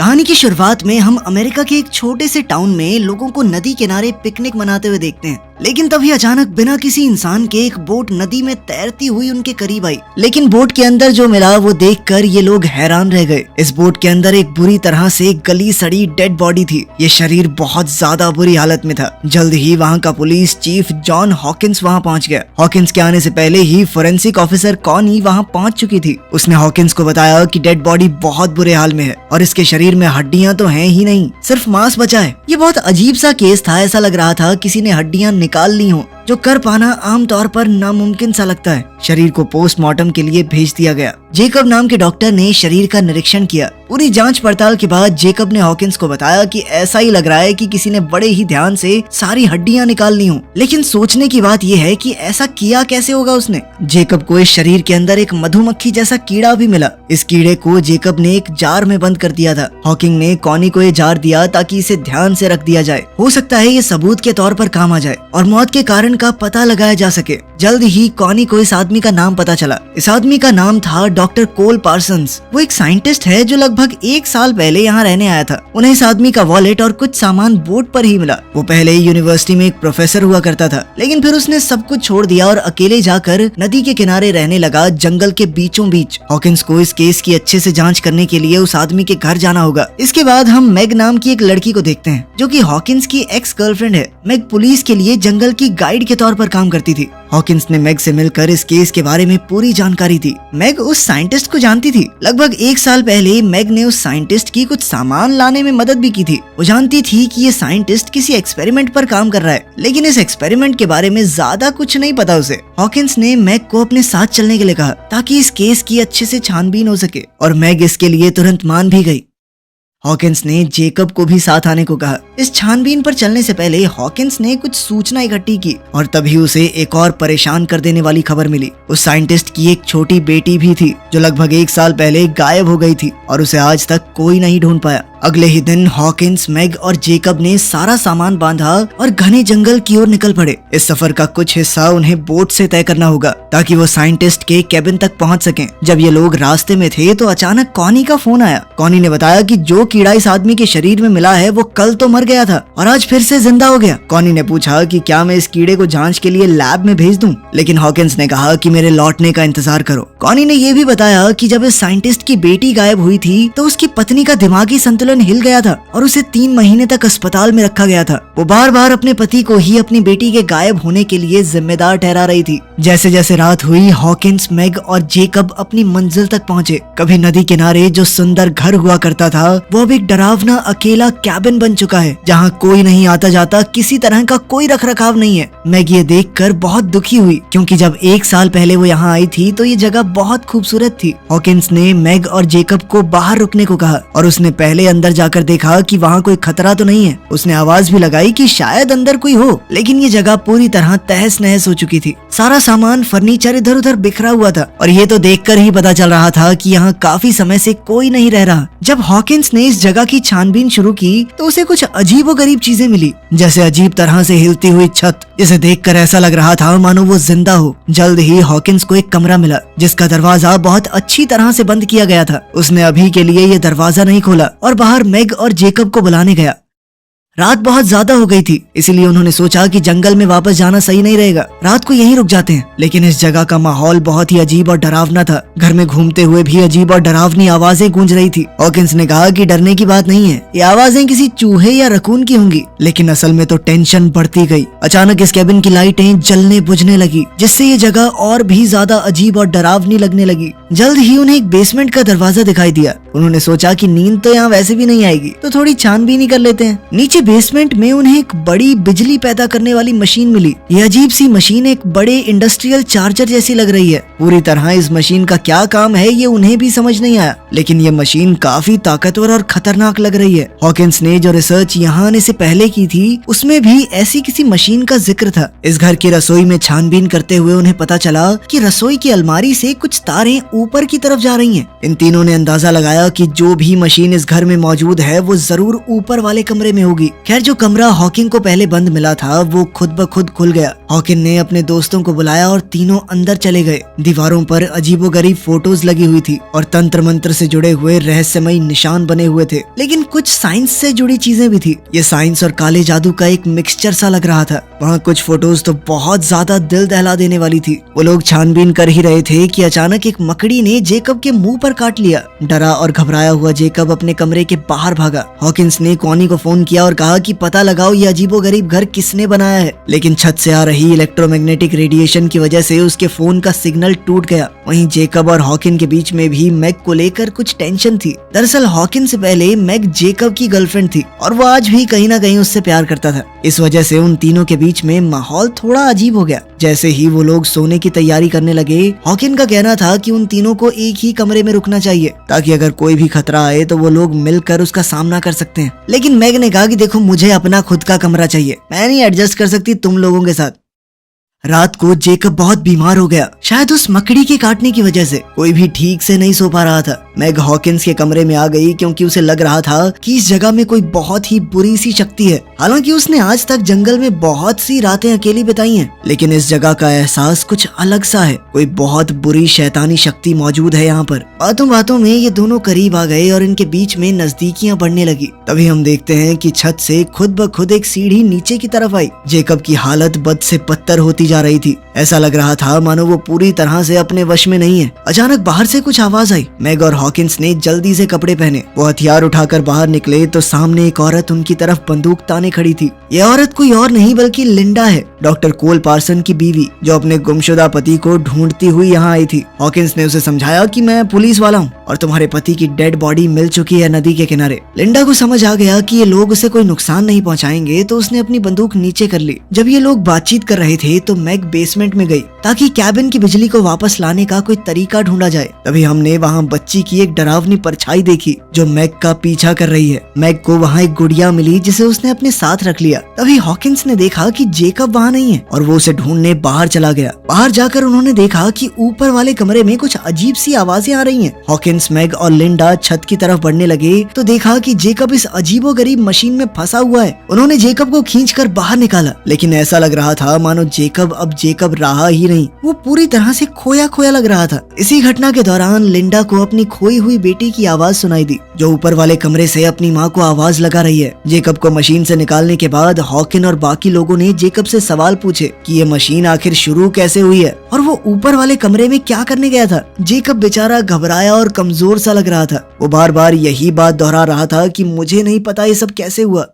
कहानी की शुरुआत में हम अमेरिका के एक छोटे से टाउन में लोगों को नदी किनारे पिकनिक मनाते हुए देखते हैं। लेकिन तभी अचानक बिना किसी इंसान के एक बोट नदी में तैरती हुई उनके करीब आई। लेकिन बोट के अंदर जो मिला वो देखकर ये लोग हैरान रह गए। इस बोट के अंदर एक बुरी तरह से गली सड़ी डेड बॉडी थी। ये शरीर बहुत ज्यादा बुरी हालत में था। जल्द ही वहाँ का पुलिस चीफ जॉन हॉकिंस वहाँ पहुँच गया। हॉकिंस के आने से पहले ही फोरेंसिक ऑफिसर कॉनी वहाँ पहुँच चुकी थी। उसने हॉकिंस को बताया कि डेड बॉडी बहुत बुरे हाल में है और इसके शरीर में हड्डियां तो हैं ही नहीं, सिर्फ मांस बचा है। ये बहुत अजीब सा केस था। ऐसा लग रहा था किसी ने हड्डियां निकाल ली हों, जो कर पाना आमतौर पर नामुमकिन सा लगता है। शरीर को पोस्टमार्टम के लिए भेज दिया गया। जेकब नाम के डॉक्टर ने शरीर का निरीक्षण किया। पूरी जांच पड़ताल के बाद जेकब ने हॉकिंस को बताया कि ऐसा ही लग रहा है कि किसी ने बड़े ही ध्यान से सारी हड्डियां निकाल ली हों। लेकिन सोचने की बात यह है कि ऐसा किया कैसे होगा उसने। जेकब को इस शरीर के अंदर एक मधुमक्खी जैसा कीड़ा भी मिला। इस कीड़े को जेकब ने एक जार में बंद कर दिया था। हॉकिंग ने कॉनी को ये जार दिया ताकि इसे ध्यान से रख दिया जाए। हो सकता है ये सबूत के तौर पर काम आ जाए और मौत के कारण का पता लगाया जा सके। जल्द ही कॉनी को इस आदमी का नाम पता चला। इस आदमी का नाम था डॉक्टर कोल पार्सन्स। वो एक साइंटिस्ट है जो लगभग 1 साल पहले यहाँ रहने आया था। उन्हें इस आदमी का वॉलेट और कुछ सामान बोट पर ही मिला। वो पहले यूनिवर्सिटी में एक प्रोफेसर हुआ करता था, लेकिन फिर उसने सब कुछ छोड़ दिया और अकेले जाकर नदी के किनारे रहने लगा, जंगल के बीचों बीच। हॉकिंस को इस केस की अच्छे से जांच करने के लिए उस आदमी के घर जाना होगा। इसके बाद हम मैग नाम की एक लड़की को देखते हैं, जो कि हॉकिंस की एक्स गर्लफ्रेंड है। मैग पुलिस के लिए जंगल की गाइड के तौर पर काम करती थी। हॉकिंस ने मैग से मिलकर इस केस के बारे में पूरी जानकारी दी। मैग उस साइंटिस्ट को जानती थी। लगभग 1 साल पहले मैग ने उस साइंटिस्ट की कुछ सामान लाने में मदद भी की थी। वो जानती थी कि ये साइंटिस्ट किसी एक्सपेरिमेंट पर काम कर रहा है, लेकिन इस एक्सपेरिमेंट के बारे में ज्यादा कुछ नहीं पता उसे। हॉकिंस ने मैग को अपने साथ चलने के लिए कहा ताकि इस केस की अच्छे से छानबीन हो सके, और मैग इसके लिए तुरंत मान भी गई। हॉकिंस ने जेकब को भी साथ आने को कहा। इस छानबीन पर चलने से पहले हॉकिंस ने कुछ सूचना इकट्ठी की और तभी उसे एक और परेशान कर देने वाली खबर मिली। उस साइंटिस्ट की एक छोटी बेटी भी थी जो लगभग 1 साल पहले गायब हो गई थी और उसे आज तक कोई नहीं ढूंढ पाया। अगले ही दिन हॉकिंस, मैग और जेकब ने सारा सामान बांधा और घने जंगल की ओर निकल पड़े। इस सफर का कुछ हिस्सा उन्हें बोट से तय करना होगा ताकि वो साइंटिस्ट के केबिन तक पहुंच सकें। जब ये लोग रास्ते में थे तो अचानक कॉनी का फोन आया। कॉनी ने बताया कि जो कीड़ा इस आदमी के शरीर में मिला है वो कल तो मर गया था और आज फिर से जिंदा हो गया। कॉनी ने पूछा कि क्या मैं इस कीड़े को जांच के लिए लैब में भेज दूं, लेकिन हॉकिंस ने कहा कि मेरे लौटने का इंतजार करो। कॉनी ने यह भी बताया कि जब इस साइंटिस्ट की बेटी गायब हुई थी तो उसकी पत्नी का दिमागी संतुलन हिल गया था और उसे 3 महीने तक अस्पताल में रखा गया था। वो बार बार अपने पति को ही अपनी बेटी के गायब होने के लिए जिम्मेदार ठहरा रही थी। जैसे जैसे रात हुई, हॉकिंस, मैग और जेकब अपनी मंजिल तक पहुँचे। कभी नदी किनारे जो सुंदर घर हुआ करता था वो अब एक डरावना अकेला कैबिन बन चुका है, जहाँ कोई नहीं आता जाता, किसी तरह का कोई रखरखाव नहीं है। मैग ये देखकर बहुत दुखी हुई क्योंकि जब 1 साल पहले वो यहाँ आई थी तो ये जगह बहुत खूबसूरत थी। हॉकिंस ने मैग और जेकब को बाहर रुकने को कहा और उसने पहले अंदर जाकर देखा कि वहाँ कोई खतरा तो नहीं है। उसने आवाज भी लगाई कि शायद अंदर कोई हो, लेकिन ये जगह पूरी तरह तहस नहस हो चुकी थी। सारा सामान, फर्नीचर इधर उधर बिखरा हुआ था और ये तो देखकर ही पता चल रहा था कि यहाँ काफी समय से कोई नहीं रह रहा। जब हॉकिंस ने इस जगह की छानबीन शुरू की तो उसे कुछ अजीबोगरीब चीजें मिली, जैसे अजीब तरह से हिलती हुई छत, जिसे देखकर ऐसा लग रहा था मानो वो जिंदा हो। जल्द ही हॉकिंस को एक कमरा मिला जिसका दरवाजा बहुत अच्छी तरह से बंद किया गया था। उसने अभी के लिए ये दरवाजा नहीं खोला और बाहर मैग और जेकब को बुलाने गया। रात बहुत ज्यादा हो गई थी, इसीलिए उन्होंने सोचा कि जंगल में वापस जाना सही नहीं रहेगा, रात को यहीं रुक जाते हैं। लेकिन इस जगह का माहौल बहुत ही अजीब और डरावना था। घर में घूमते हुए भी अजीब और डरावनी आवाजें गूंज रही थी। हॉकिंस ने कहा कि डरने की बात नहीं है, ये आवाजें किसी चूहे या रकून की होंगी। लेकिन असल में तो टेंशन बढ़ती गई। अचानक इस कैबिन की लाइटें जलने बुझने लगी, जिससे ये जगह और भी ज्यादा अजीब और डरावनी लगने लगी। जल्द ही उन्हें एक बेसमेंट का दरवाजा दिखाई दिया। उन्होंने सोचा कि नींद तो यहाँ वैसे भी नहीं आएगी, तो थोड़ी छानबीन ही कर लेते हैं। नीचे बेसमेंट में उन्हें एक बड़ी बिजली पैदा करने वाली मशीन मिली। ये अजीब सी मशीन एक बड़े इंडस्ट्रियल चार्जर जैसी लग रही है। पूरी तरह इस मशीन का क्या काम है ये उन्हें भी समझ नहीं आया, लेकिन ये मशीन काफी ताकतवर और खतरनाक लग रही है। हॉकिंस ने जो रिसर्च यहाँ आने से पहले की थी उसमें भी ऐसी किसी मशीन का जिक्र था। इस घर की रसोई में छानबीन करते हुए उन्हें पता चला कि रसोई की अलमारी से कुछ तारें ऊपर की तरफ जा रही हैं। इन तीनों ने अंदाजा लगाया कि जो भी मशीन इस घर में मौजूद है वो जरूर ऊपर वाले कमरे में होगी। खैर जो कमरा हॉकिन को पहले बंद मिला था वो खुद ब खुद खुल गया। हॉकिन ने अपने दोस्तों को बुलाया और तीनों अंदर चले गए। दीवारों पर अजीबोगरीब फोटोज लगी हुई थी और तंत्र मंत्र से जुड़े हुए रहस्यमयी निशान बने हुए थे, लेकिन कुछ साइंस से जुड़ी चीजें भी थी। ये साइंस और काले जादू का एक मिक्सचर सा लग रहा था। वहाँ कुछ फोटोज तो बहुत ज्यादा दिल दहला देने वाली थी। वो लोग छानबीन कर ही रहे थे कि अचानक एक मकड़ी ने जेकब के मुंह पर काट लिया। डरा और घबराया हुआ जेकब अपने कमरे के बाहर भागा। हॉकिंस ने कॉनी को फोन किया और कहा कि पता लगाओ ये अजीबोगरीब घर किसने बनाया है, लेकिन छत से आ रही इलेक्ट्रोमैग्नेटिक रेडिएशन की वजह से उसके फोन का सिग्नल टूट गया। वहीं जेकब और हॉकिन के बीच में भी मैग को लेकर कुछ टेंशन थी। दरअसल हॉकिन से पहले मैग जेकब की गर्लफ्रेंड थी और वो आज भी कहीं ना कहीं उससे प्यार करता था। इस वजह से उन तीनों के बीच में माहौल थोड़ा अजीब हो गया। जैसे ही वो लोग सोने की तैयारी करने लगे, हॉकिन का कहना था कि उन तीनों को एक ही कमरे में रुकना चाहिए ताकि अगर कोई भी खतरा आए तो वो लोग मिलकर उसका सामना कर सकते हैं। लेकिन मैग ने कहा कि देखो मुझे अपना खुद का कमरा चाहिए, मैं नहीं एडजस्ट कर सकती तुम लोगों के साथ। रात को जेकब बहुत बीमार हो गया, शायद उस मकड़ी के काटने की वजह से। कोई भी ठीक से नहीं सो पा रहा था। मैग हॉकिंस के कमरे में आ गई क्योंकि उसे लग रहा था कि इस जगह में कोई बहुत ही बुरी सी शक्ति है। हालांकि उसने आज तक जंगल में बहुत सी रातें अकेली बिताई हैं, लेकिन इस जगह का एहसास कुछ अलग सा है। कोई बहुत बुरी शैतानी शक्ति मौजूद है यहाँ पर। बातों बातों में ये दोनों करीब आ गए और इनके बीच में नजदीकियां बढ़ने लगी। तभी हम देखते हैं कि छत से खुद ब खुद एक सीढ़ी नीचे की तरफ आई। जेकब की हालत बद से बदतर होती जा रही थी। ऐसा लग रहा था मानो वो पूरी तरह से अपने वश में नहीं है। अचानक बाहर से कुछ आवाज आई। मैग और हॉकिंस ने जल्दी से कपड़े पहने। वो हथियार उठाकर बाहर निकले तो सामने एक औरत उनकी तरफ बंदूक ताने खड़ी थी। ये औरत कोई और नहीं बल्कि लिंडा है, डॉक्टर कोल पार्सन की बीवी, जो अपने गुमशुदा पति को ढूंढती हुई यहाँ आई थी। हॉकिंस ने उसे समझाया कि मैं पुलिस वाला हूँ और तुम्हारे पति की डेड बॉडी मिल चुकी है नदी के किनारे। लिंडा को समझ आ गया कि ये लोग उसे कोई नुकसान नहीं पहुँचाएंगे, तो उसने अपनी बंदूक नीचे कर ली। जब ये लोग बातचीत कर रहे थे तो मैग बेसमेंट में गई ताकि कैबिन की बिजली को वापस लाने का कोई तरीका ढूंढा जाए। तभी हमने वहाँ बच्ची की एक डरावनी परछाई देखी जो मैग का पीछा कर रही है। मैग को वहाँ एक गुड़िया मिली जिसे उसने अपने साथ रख लिया। तभी हॉकिंस ने देखा कि जेकब वहाँ नहीं है और वो उसे ढूंढने बाहर चला गया। बाहर जाकर उन्होंने देखा कि ऊपर वाले कमरे में कुछ अजीब सी आवाजें आ रही हैं। हॉकिंस, मैग और लिंडा छत की तरफ बढ़ने लगे तो देखा कि जेकब इस अजीबोगरीब मशीन में फंसा हुआ है। उन्होंने जेकब को खींचकर बाहर निकाला, लेकिन ऐसा लग रहा था मानो जेकब अब जेकब रहा ही नहीं। वो पूरी तरह से खोया खोया लग रहा था। इसी घटना के दौरान लिंडा को अपनी खोई हुई बेटी की आवाज सुनाई दी, जो ऊपर वाले कमरे से अपनी माँ को आवाज लगा रही है। जेकब को मशीन से निकालने के बाद हॉकिन और बाकी लोगों ने जेकब से सवाल पूछे कि ये मशीन आखिर शुरू कैसे हुई है और वो ऊपर वाले कमरे में क्या करने गया था। जेकब बेचारा घबराया और कमजोर सा लग रहा था। वो बार बार यही बात दोहरा रहा था कि मुझे नहीं पता ये सब कैसे हुआ।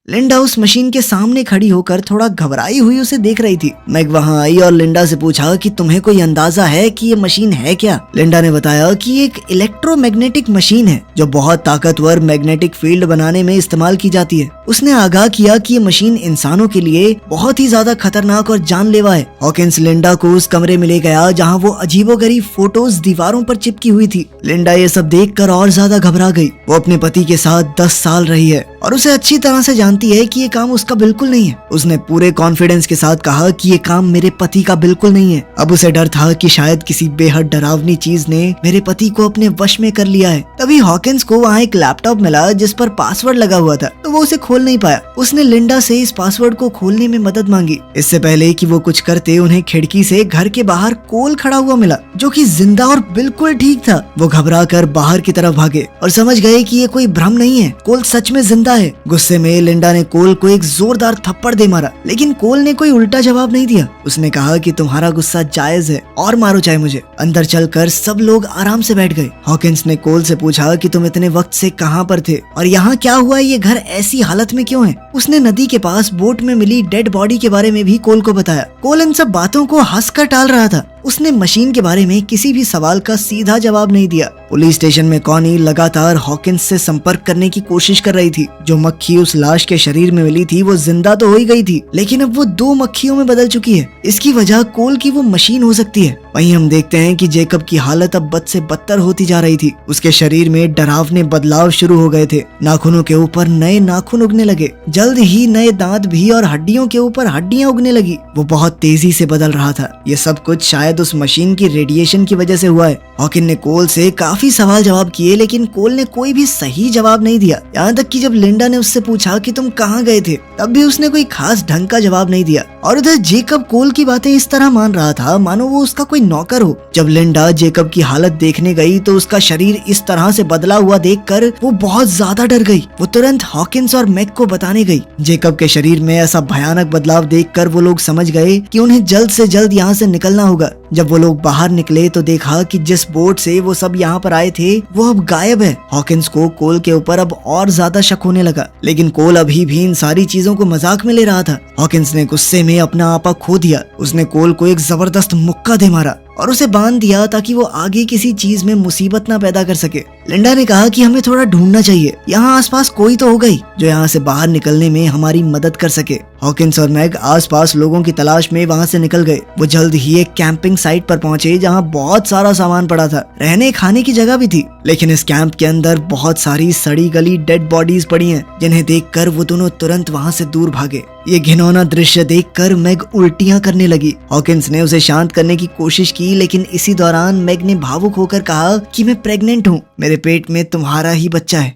लिंडा उस मशीन के सामने खड़ी होकर थोड़ा घबराई हुई उसे देख रही थी। मैग वहां आई और लिंडा से पूछा कि तुम्हें कोई अंदाजा है कि ये मशीन है क्या। लिंडा ने बताया कि एक इलेक्ट्रोमैग्नेटिक मशीन है जो बहुत ताकतवर मैग्नेटिक फील्ड बनाने में इस्तेमाल की जाती है। उसने आगाह किया कि ये मशीन इंसानों के लिए बहुत ही ज्यादा खतरनाक और जानलेवा है। हॉकिंस लिंडा को उस कमरे में ले गया जहाँ वो अजीबोगरीब फोटोज दीवारों पर चिपकी हुई थी। लिंडा ये सब देखकर और ज्यादा घबरा गई। वो अपने पति के साथ 10 साल रही है और उसे अच्छी तरह से जानती है कि ये काम उसका बिल्कुल नहीं है। उसने पूरे कॉन्फिडेंस के साथ कहा कि ये काम मेरे पति का बिल्कुल नहीं है। अब उसे डर था कि शायद किसी बेहद डरावनी चीज ने मेरे पति को अपने वश में कर लिया है। तभी हॉकिंस को वहाँ एक लैपटॉप मिला जिस पर पासवर्ड लगा हुआ था, तो वो उसे खोल नहीं पाया। उसने लिंडा से इस पासवर्ड को खोलने में मदद मांगी। इससे पहले कि वो कुछ करते, उन्हें खिड़की से घर के बाहर कोल खड़ा हुआ मिला जो कि जिंदा और बिल्कुल ठीक था। वो घबरा कर बाहर की तरफ भागे और समझ गए कि ये कोई भ्रम नहीं है, कोल सच में जिंदा है। गुस्से में लिंडा ने कोल को एक जोरदार थप्पड़ दे मारा, लेकिन कोल ने कोई उल्टा जवाब नहीं दिया। उसने कहा कि तुम्हारा गुस्सा जायज है और मारो चाहे मुझे। अंदर चलकर सब लोग आराम से बैठ गए। हॉकिंस ने कोल से पूछा कि तुम इतने वक्त से कहाँ पर थे और यहाँ क्या हुआ, ये घर ऐसी हालत में क्यों है। उसने नदी के पास बोट में मिली डेड बॉडी के बारे में भी कोल को बताया। कोल इन सब बातों को हंसकर टाल रहा था। उसने मशीन के बारे में किसी भी सवाल का सीधा जवाब नहीं दिया। पुलिस स्टेशन में कॉनी लगातार हॉकिंस से संपर्क करने की कोशिश कर रही थी। जो मक्खी उस लाश के शरीर में मिली थी वो जिंदा तो हो ही गई थी, लेकिन अब वो 2 मक्खियों में बदल चुकी है। इसकी वजह कोल की वो मशीन हो सकती है। वहीं हम देखते हैं कि जेकब की हालत अब बद से बदतर होती जा रही थी। उसके शरीर में डरावने बदलाव शुरू हो गए थे। नाखूनों के ऊपर नए नाखून उगने लगे, जल्द ही नए दांत भी, और हड्डियों के ऊपर हड्डियां उगने लगी। वो बहुत तेजी से बदल रहा था। ये सब कुछ शायद उस मशीन की रेडिएशन की वजह से हुआ है। हॉकिन ने कोल से काफी काफी सवाल जवाब किए, लेकिन कोल ने कोई भी सही जवाब नहीं दिया। यहाँ तक कि जब लिंडा ने उससे पूछा कि तुम कहाँ गए थे, तब भी उसने कोई खास ढंग का जवाब नहीं दिया। और उधर जेकब कोल की बातें इस तरह मान रहा था मानो वो उसका कोई नौकर हो। जब लिंडा जेकब की हालत देखने गई तो उसका शरीर इस तरह से बदला हुआ देखकर वो बहुत ज्यादा डर गई। वो तुरंत हॉकिंस और मैग को बताने गई। जेकब के शरीर में ऐसा भयानक बदलाव देखकर वो लोग समझ गए कि उन्हें जल्द से जल्द यहाँ से निकलना होगा। जब वो लोग बाहर निकले तो देखा कि जिस बोट से वो सब यहाँ पर आए थे वो अब गायब है। हॉकिंस को कोल के ऊपर अब और ज्यादा शक होने लगा, लेकिन कोल अभी भी इन सारी चीजों को मजाक में ले रहा था। हॉकिंस ने गुस्से में अपना आपा खो दिया। उसने कोल को एक जबरदस्त मुक्का दे मारा और उसे बांध दिया ताकि वो आगे किसी चीज में मुसीबत ना पैदा कर सके। लिंडा ने कहा कि हमें थोड़ा ढूंढना चाहिए, यहाँ आसपास कोई तो होगा ही जो यहाँ से बाहर निकलने में हमारी मदद कर सके। हॉकिंस और मैग आसपास लोगों की तलाश में वहाँ से निकल गए। वो जल्द ही एक कैंपिंग साइट पर पहुंचे जहाँ बहुत सारा सामान पड़ा था। रहने खाने की जगह भी थी, लेकिन इस कैंप के अंदर बहुत सारी सड़ी गली डेड बॉडीज पड़ी हैं, जिन्हें देखकर वो दोनों तुरंत वहाँ से दूर भागे। ये घिनौना दृश्य देखकर मैग उल्टियां करने लगी। हॉकिंस ने उसे शांत करने की कोशिश की, लेकिन इसी दौरान मैग ने भावुक होकर कहा कि मैं प्रेग्नेंट हूँ, मेरे पेट में तुम्हारा ही बच्चा है।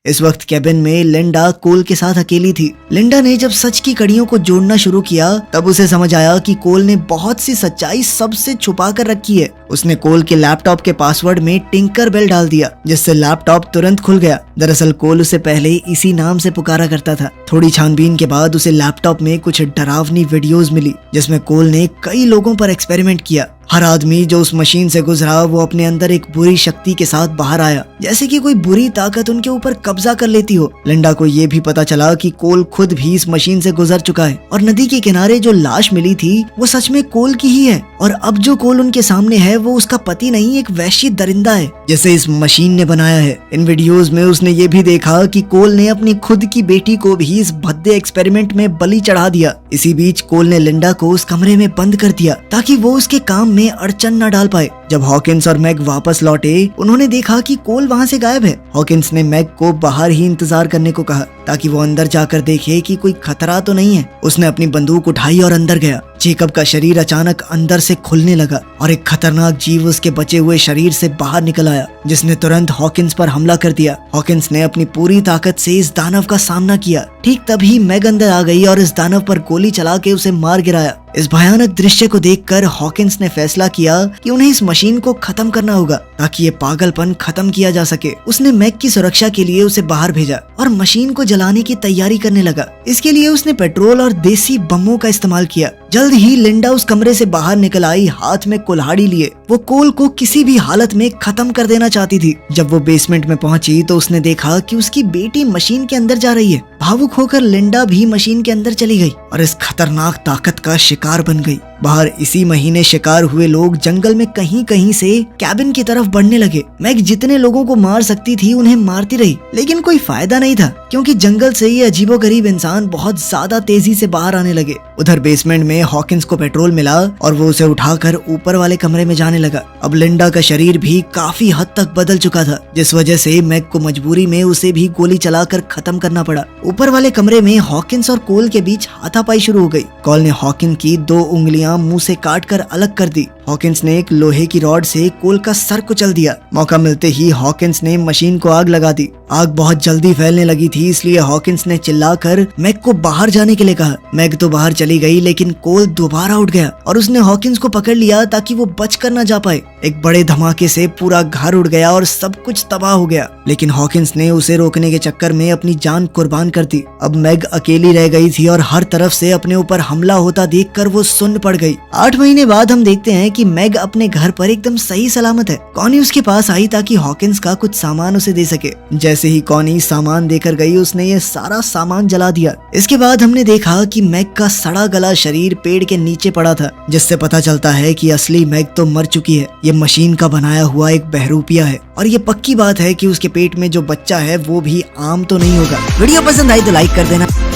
इस वक्त कैबिन में लिंडा कोल के साथ अकेली थी। लिंडा ने जब सच की कड़ियों को जोड़ना शुरू किया तब उसे समझ आया कि कोल ने बहुत सी सच्चाई सबसे छुपा कर रखी है। उसने कोल के लैपटॉप के पासवर्ड में टिंकर बेल डाल दिया, जिससे लैपटॉप तुरंत खुल गया। दरअसल कोल उसे पहले इसी नाम से पुकारा करता था। थोड़ी छानबीन के बाद उसे लैपटॉप में कुछ डरावनी वीडियोस मिली, जिसमें कोल ने कई लोगों पर एक्सपेरिमेंट किया। हर आदमी जो उस मशीन से गुजरा वो अपने अंदर एक बुरी शक्ति के साथ बाहर आया, जैसे कि कोई बुरी ताकत उनके ऊपर कब्जा कर लेती हो। लिंडा को ये भी पता चला कि कोल खुद भी इस मशीन से गुजर चुका है और नदी के किनारे जो लाश मिली थी वो सच में कोल की ही है। और अब जो कोल उनके सामने है वो उसका पति नहीं, एक वैश्य दरिंदा है जिसे इस मशीन ने बनाया है। इन वीडियोस में उसने ये भी देखा कि कोल ने अपनी खुद की बेटी को भी इस भद्दे एक्सपेरिमेंट में बलि चढ़ा दिया। इसी बीच कोल ने लिंडा को उस कमरे में बंद कर दिया ताकि वो उसके काम में अड़चन न डाल पाए। जब हॉकिंस और मैग वापस लौटे उन्होंने देखा कि कोल वहाँ से गायब है। हॉकिंस ने मैग को बाहर ही इंतजार करने को कहा ताकि वो अंदर जाकर देखे कि कोई खतरा तो नहीं है। उसने अपनी बंदूक उठाई और अंदर गया। जेकब का शरीर अचानक अंदर से खुलने लगा और एक खतरनाक जीव उसके बचे हुए शरीर से बाहर निकल आया, जिसने तुरंत हॉकिंस पर हमला कर दिया। हॉकिंस ने अपनी पूरी ताकत से इस दानव का सामना किया। ठीक तभी मैग अंदर आ गई और इस दानव पर गोली चला के उसे मार गिराया। इस भयानक दृश्य को देखकर हॉकिंस ने फैसला किया कि उन्हें इस मशीन को खत्म करना होगा ताकि ये पागलपन खत्म किया जा सके। उसने मैग की सुरक्षा के लिए उसे बाहर भेजा और मशीन को जलाने की तैयारी करने लगा। इसके लिए उसने पेट्रोल और देसी बमों का इस्तेमाल किया। जल्द ही लिंडा उस कमरे से बाहर निकल आई, हाथ में कुल्हाड़ी लिए। वो कोल को किसी भी हालत में खत्म कर देना चाहती थी। जब वो बेसमेंट में पहुंची तो उसने देखा कि उसकी बेटी मशीन के अंदर जा रही है। भावुक होकर लिंडा भी मशीन के अंदर चली गई और इस खतरनाक ताकत का शिकार बन गई। बाहर इसी महीने शिकार हुए लोग जंगल में कहीं कहीं से कैबिन की तरफ बढ़ने लगे। मैग जितने लोगों को मार सकती थी उन्हें मारती रही, लेकिन कोई फायदा नहीं था क्योंकि जंगल से ये अजीबोगरीब इंसान बहुत ज्यादा तेजी से बाहर आने लगे। उधर बेसमेंट में हॉकिंस को पेट्रोल मिला और वो उसे उठाकर ऊपर वाले कमरे में जाने लगा। अब लिंडा का शरीर भी काफी हद तक बदल चुका था, जिस वजह से मैग को मजबूरी में उसे भी गोली चलाकर खत्म करना पड़ा। ऊपर वाले कमरे में हॉकिंस और कोल के बीच हाथापाई शुरू हो गई। कोल ने हॉकिंस की 2 उंगलियां मुंह से काटकर अलग कर दी। हॉकिंस ने एक लोहे की रॉड से कोल का सर कुचल दिया। मौका मिलते ही हॉकिंस ने मशीन को आग लगा दी। आग बहुत जल्दी फैलने लगी थी, इसलिए हॉकिंस ने चिल्लाकर मैग को बाहर जाने के लिए कहा। मैग तो बाहर चली गई, लेकिन कोल दोबारा उठ गया और उसने हॉकिंस को पकड़ लिया ताकि वो बचकर न जा पाए। एक बड़े धमाके से पूरा घर उड़ गया और सब कुछ तबाह हो गया, लेकिन हॉकिंस ने उसे रोकने के चक्कर में अपनी जान कुर्बान कर दी। अब मैग अकेली रह गई थी और हर तरफ से अपने ऊपर हमला होता देखकर वो सुन्न पड़ गई। 8 महीने बाद हम देखते हैं कि मैग अपने घर पर एकदम सही सलामत है। कॉनी उसके पास आई ताकि हॉकिंस का कुछ सामान उसे दे सके। जैसे ही कॉनी सामान देकर गई उसने ये सारा सामान जला दिया। इसके बाद हमने देखा कि मैग का सड़ा गला शरीर पेड़ के नीचे पड़ा था, जिससे पता चलता है कि असली मैग तो मर चुकी है। ये मशीन का बनाया हुआ एक बहरूपिया है और ये पक्की बात है कि उसके पेट में जो बच्चा है वो भी आम तो नहीं होगा। वीडियो पसंद आई तो लाइक कर देना।